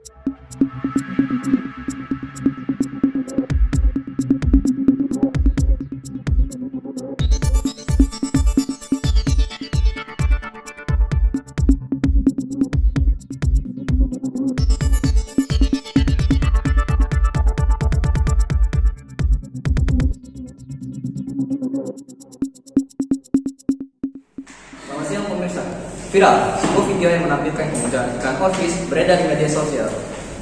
Selamat siang pemirsa. Viral, sebuah video yang menampilkan kemunculan ikan orfish beredar di media sosial.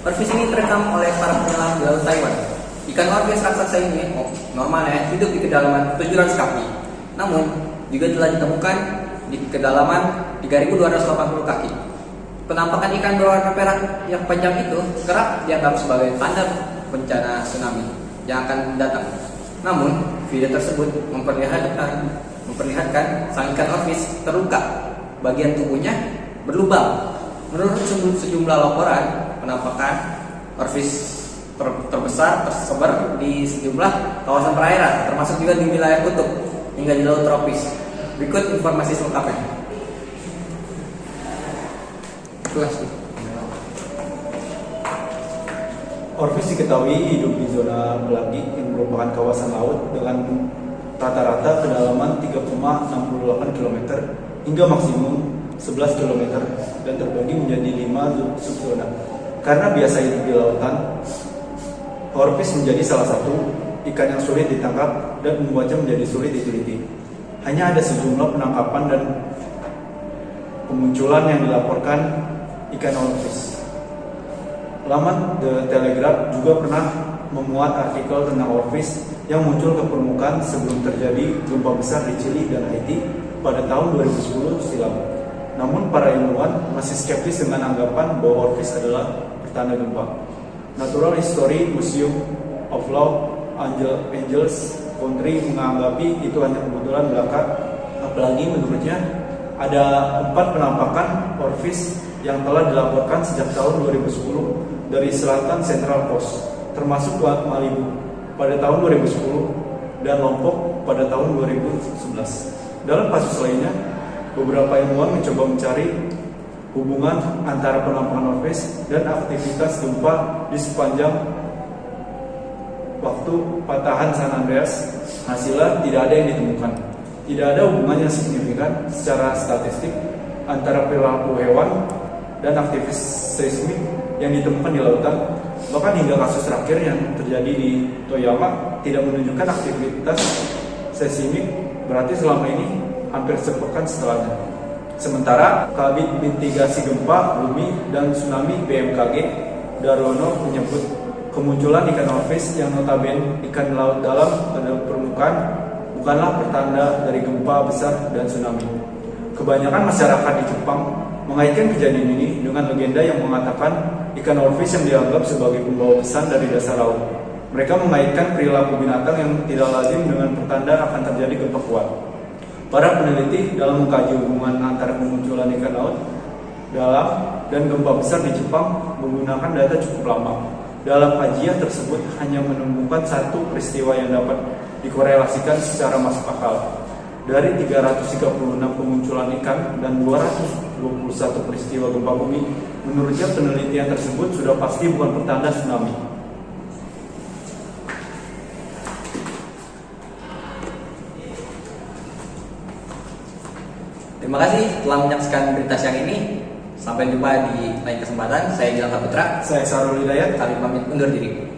Orfish ini terekam oleh para penyelam di Laut Taiwan. Ikan orfish raksasa ini normalnya hidup di kedalaman 700 kaki. Namun, juga telah ditemukan di kedalaman 3.280 kaki. Penampakan ikan berwarna perak yang panjang itu kerap dianggap sebagai tanda bencana tsunami yang akan datang. Namun, video tersebut memperlihatkan sang ikan orfish terluka, bagian tubuhnya berlubang. Menurut sejumlah laporan, penampakan orfish terbesar tersebar di sejumlah kawasan perairan, termasuk juga di wilayah kutub hingga di laut tropis. Berikut informasi selengkapnya. Orfish diketahui hidup di zona Belagi yang merupakan kawasan laut dengan rata-rata kedalaman 3,68 km hingga maksimum 11 km dan terbagi menjadi 5 subzona. Karena biasa hidup di lautan, orfish menjadi salah satu ikan yang sulit ditangkap dan membuatnya menjadi sulit diteliti. Hanya ada sejumlah penangkapan dan pemunculan yang dilaporkan ikan orfish. Laman The Telegraph juga pernah memuat artikel tentang orfish yang muncul ke permukaan sebelum terjadi gempa besar di Chili dan Haiti pada tahun 2010 silam. Namun para ilmuwan masih skeptis dengan anggapan bahwa orfish adalah pertanda gempa. Natural History Museum of Law Angeles Country menganggapi itu hanya kebetulan belaka. Apalagi menurutnya ada 4 penampakan orfish yang telah dilaporkan sejak tahun 2010 dari selatan Central Coast, termasuk Malibu pada tahun 2010 dan Lombok pada tahun 2011. Dalam kasus lainnya, beberapa ilmuwan mencoba mencari hubungan antara penampakan orfish dan aktivitas gempa di sepanjang waktu patahan San Andreas. Hasilnya tidak ada yang ditemukan. Tidak ada hubungan yang signifikan secara statistik antara perilaku hewan dan aktivitas seismik yang ditemukan di lautan. Bahkan hingga kasus terakhir yang terjadi di Toyama tidak menunjukkan aktivitas seismik, berarti selama ini hampir sepekan setelahnya. Sementara Kabit Mitigasi Gempa, Bumi, dan Tsunami BMKG Darwono menyebut kemunculan ikan orfish yang notabene ikan laut dalam pada permukaan bukanlah pertanda dari gempa besar dan tsunami. Kebanyakan masyarakat di Jepang mengaitkan kejadian ini dengan legenda yang mengatakan ikan orfish yang dianggap sebagai pembawa pesan dari dasar laut. Mereka mengaitkan perilaku binatang yang tidak lazim dengan pertanda akan terjadi gempa kuat. Para peneliti dalam mengkaji hubungan antara kemunculan ikan laut dalam dan gempa besar di Jepang menggunakan data cukup lama. Dalam kajian tersebut hanya menemukan satu peristiwa yang dapat dikorelasikan secara masuk akal. Dari 336 kemunculan ikan dan 221 peristiwa gempa bumi, menurutnya penelitian tersebut sudah pasti bukan pertanda tsunami. Terima kasih telah menyaksikan berita siang ini. Sampai jumpa di lain kesempatan. Saya Gilang Saputra. Saya Sarul Hidayat. Kami pamit undur diri.